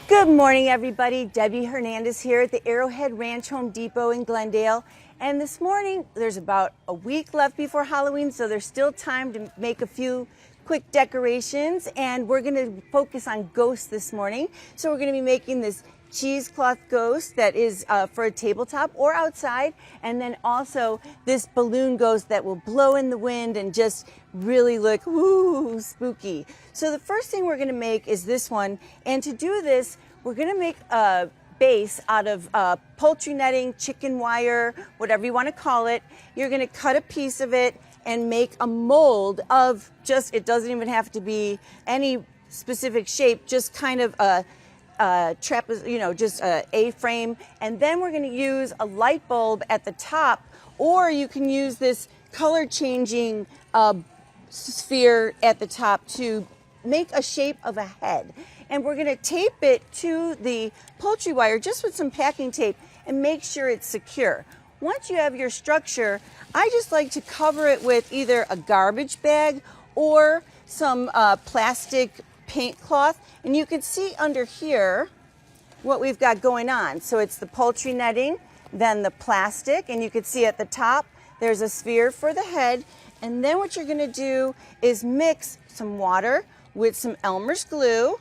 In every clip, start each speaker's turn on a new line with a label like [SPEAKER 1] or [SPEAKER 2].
[SPEAKER 1] Good morning, everybody. Debbie Hernandez here at the Arrowhead Ranch Home Depot in Glendale. And this morning, there's about a week left before Halloween, so there's still time to make a few quick decorations. And we're going to focus on ghosts this morning. So we're going to be making this cheesecloth ghost that is for a tabletop or outside, and then also this balloon ghost that will blow in the wind and just really look woo spooky. So the first thing we're going to make is this one, and to do this we're going to make a base out of poultry netting, chicken wire, whatever you want to call it. You're going to cut a piece of it and make a mold of just, it doesn't even have to be any specific shape, just kind of a just a A-frame, and then we're going to use a light bulb at the top, or you can use this color changing sphere at the top to make a shape of a head. And we're going to tape it to the poultry wire just with some packing tape and make sure it's secure. Once you have your structure, I just like to cover it with either a garbage bag or some plastic paint cloth, and you can see under here what we've got going on. So it's the poultry netting, then the plastic, and you can see at the top there's a sphere for the head. And then what you're going to do is mix some water with some Elmer's glue,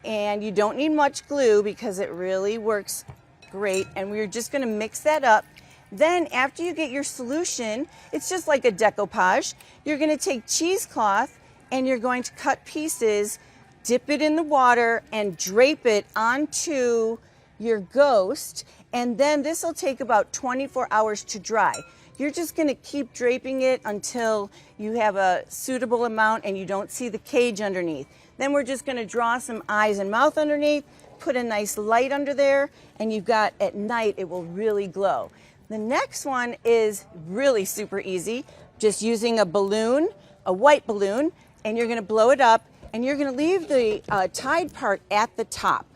[SPEAKER 1] and you don't need much glue because it really works great, and we're just going to mix that up. Then after you get your solution, it's just like a decoupage. You're going to take cheesecloth and you're going to cut pieces, dip it in the water, and drape it onto your ghost. And then this will take about 24 hours to dry. You're just going to keep draping it until you have a suitable amount and you don't see the cage underneath. Then we're just going to draw some eyes and mouth underneath, put a nice light under there, and you've got, at night, it will really glow. The next one is really super easy, just using a balloon, a white balloon, and you're going to blow it up, and you're going to leave the tied part at the top.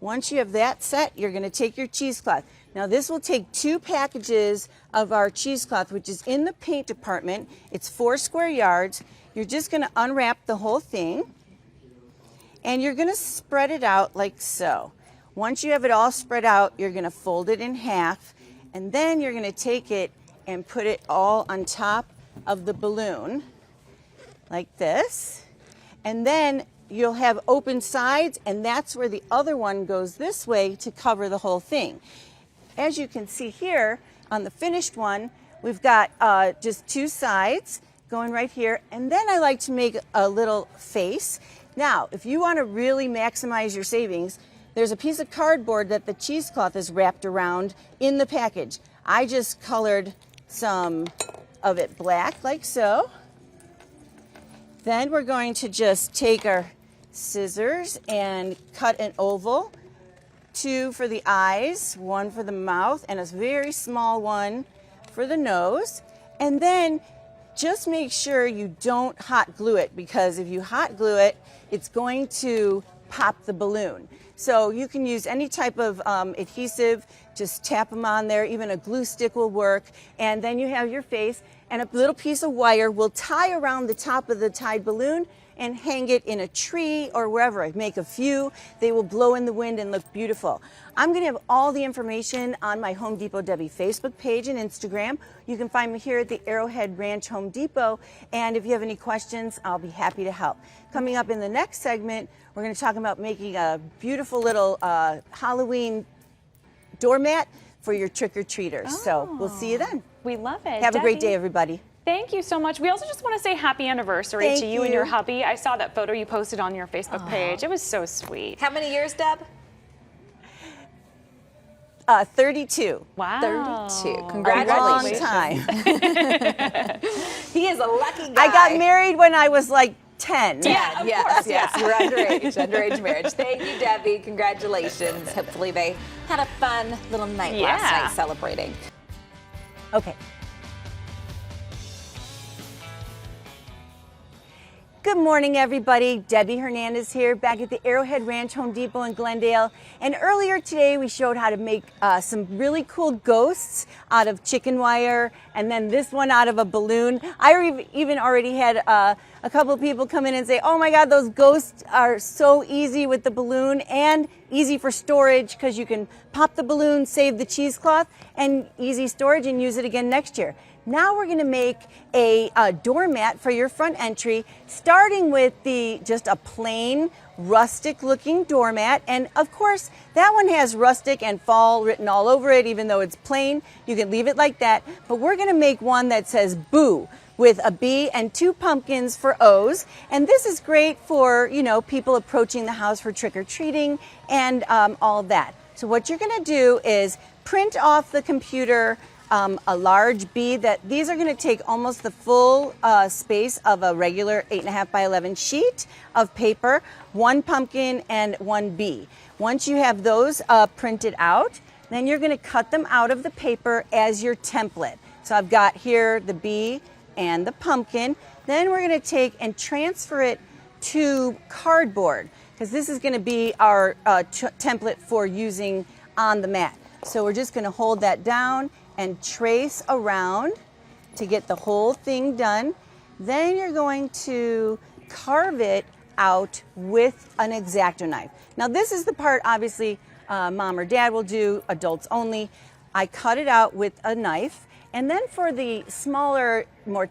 [SPEAKER 1] Once you have that set, you're going to take your cheesecloth. Now this will take 2 packages of our cheesecloth, which is in the paint department. It's 4 square yards. You're just going to unwrap the whole thing, and you're going to spread it out like so. Once you have it all spread out, you're going to fold it in half, and then you're going to take it and put it all on top of the balloon, like this, and then you'll have open sides, and that's where the other one goes this way to cover the whole thing. As you can see here on the finished one, we've got just 2 sides going right here, and then I like to make a little face. Now, if you want to really maximize your savings, there's a piece of cardboard that the cheesecloth is wrapped around in the package. I just colored some of it black, like so. Then we're going to just take our scissors and cut an oval, 2 for the eyes, 1 for the mouth, and a very small one for the nose. And then just make sure you don't hot glue it, because if you hot glue it, it's going to pop the balloon. So you can use any type of adhesive, just tap them on there, even a glue stick will work, and then you have your face, and a little piece of wire will tie around the top of the tied balloon and hang it in a tree or wherever. I make a few. They will blow in the wind and look beautiful. I'm going to have all the information on my Home Depot Debbie Facebook page and Instagram. You can find me here at the Arrowhead Ranch Home Depot, and if you have any questions, I'll be happy to help. Coming up in the next segment, we're going to talk about making a beautiful little Halloween doormat for your trick-or-treaters.
[SPEAKER 2] Oh.
[SPEAKER 1] So we'll see you then.
[SPEAKER 2] We love it.
[SPEAKER 1] Have
[SPEAKER 2] Debbie,
[SPEAKER 1] a great day, everybody.
[SPEAKER 2] Thank you so much. We also just want to say happy anniversary
[SPEAKER 1] Thank
[SPEAKER 2] to you and your hubby. I saw that photo you posted on your Facebook page. It was so sweet.
[SPEAKER 3] How many years, Deb?
[SPEAKER 1] 32.
[SPEAKER 2] Wow.
[SPEAKER 3] 32.
[SPEAKER 1] A
[SPEAKER 3] Congratulations.
[SPEAKER 1] long time.
[SPEAKER 3] He is a lucky guy.
[SPEAKER 1] I got married when I was like 10.
[SPEAKER 2] Yeah, of course,
[SPEAKER 3] yes. You were underage marriage. Thank you, Debbie. Congratulations. Hopefully they had a fun little night last night celebrating.
[SPEAKER 1] Okay. Good morning, everybody. Debbie Hernandez here, back at the Arrowhead Ranch Home Depot in Glendale. And earlier today, we showed how to make some really cool ghosts out of chicken wire, and then this one out of a balloon. I even already had a couple of people come in and say, oh my God, those ghosts are so easy with the balloon and easy for storage because you can pop the balloon, save the cheesecloth, and easy storage and use it again next year. Now we're going to make a doormat for your front entry, starting with just a plain rustic looking doormat. And of course, that one has rustic and fall written all over it, even though it's plain. You can leave it like that. But we're going to make one that says boo, with a B and 2 pumpkins for O's. And this is great for, you know, people approaching the house for trick-or-treating and all that. So what you're going to do is print off the computer a large B. These are going to take almost the full space of a regular 8.5 by 11 sheet of paper, 1 pumpkin and 1 B. Once you have those printed out, then you're going to cut them out of the paper as your template. So I've got here the B and the pumpkin. Then we're going to take and transfer it to cardboard, because this is going to be our template for using on the mat. So we're just going to hold that down and trace around to get the whole thing done. Then you're going to carve it out with an X-Acto knife. Now this is the part obviously mom or dad will do, adults only. I cut it out with a knife, and then for the smaller, more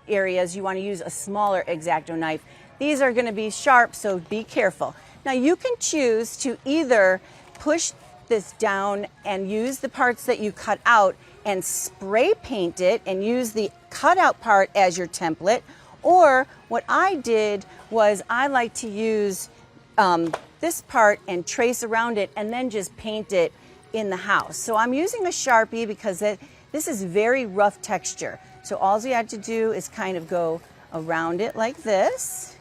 [SPEAKER 1] areas, you want to use a smaller X-Acto knife. These are going to be sharp, so be careful. Now you can choose to either push this down and use the parts that you cut out and spray paint it and use the cutout part as your template. Or what I did was I like to use this part and trace around it and then just paint it in the house. So I'm using a Sharpie because this is very rough texture. So all you have to do is kind of go around it like this,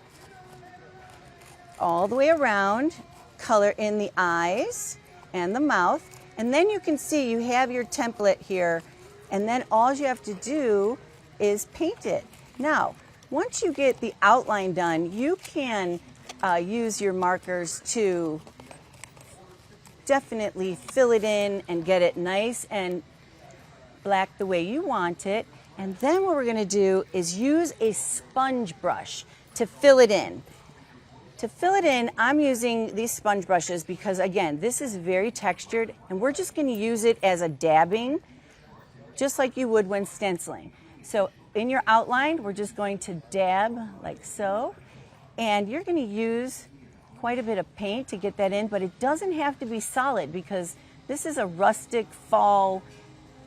[SPEAKER 1] all the way around, color in the eyes and the mouth, and then you can see you have your template here, and then all you have to do is paint it. Now, once you get the outline done, you can use your markers to definitely fill it in and get it nice and black the way you want it. And then what we're going to do is use a sponge brush to fill it in. To fill it in, I'm using these sponge brushes because, again, this is very textured, and we're just going to use it as a dabbing, just like you would when stenciling. So in your outline, we're just going to dab like so, and you're going to use quite a bit of paint to get that in, but it doesn't have to be solid because this is a rustic fall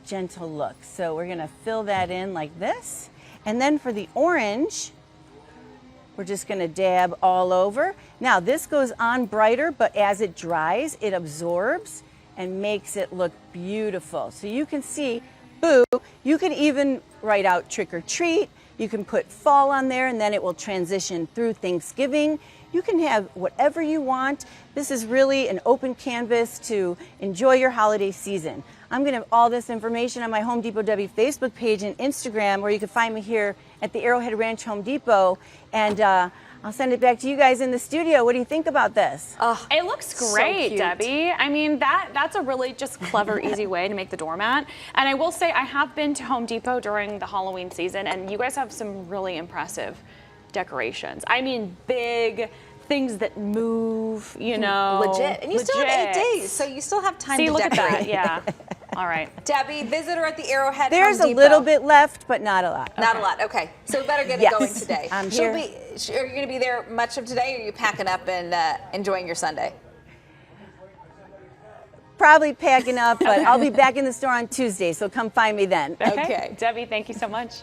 [SPEAKER 1] gentle look. So we're going to fill that in like this, and then for the orange, we're just going to dab all over. Now this goes on brighter, but as it dries, it absorbs and makes it look beautiful. So you can see, boo, you can even write out trick or treat. You can put fall on there, and then it will transition through Thanksgiving. You can have whatever you want. This is really an open canvas to enjoy your holiday season. I'm going to have all this information on my Home Depot Debbie Facebook page and Instagram, where you can find me here at the Arrowhead Ranch Home Depot. And I'll send it back to you guys in the studio. What do you think about this?
[SPEAKER 2] Oh, it looks great, so Debbie. I mean, that's a really just clever, easy way to make the doormat. And I will say I have been to Home Depot during the Halloween season, and you guys have some really impressive decorations. I mean, big things that move, you know.
[SPEAKER 3] Legit. And you still have 8 days, so you still have time to
[SPEAKER 2] look
[SPEAKER 3] decorate.
[SPEAKER 2] at that, yeah. All right.
[SPEAKER 3] Debbie, visitor at the Arrowhead
[SPEAKER 1] There's
[SPEAKER 3] Home
[SPEAKER 1] a
[SPEAKER 3] Depot.
[SPEAKER 1] little bit left, but not a lot.
[SPEAKER 3] Not a lot, okay. So we better get
[SPEAKER 1] Yes.
[SPEAKER 3] it going today.
[SPEAKER 1] I'm here.
[SPEAKER 3] Are you going to be there much of today, or are you packing up and enjoying your Sunday?
[SPEAKER 1] Probably packing up, but I'll be back in the store on Tuesday, so come find me then.
[SPEAKER 3] Okay.
[SPEAKER 2] Debbie, thank you so much.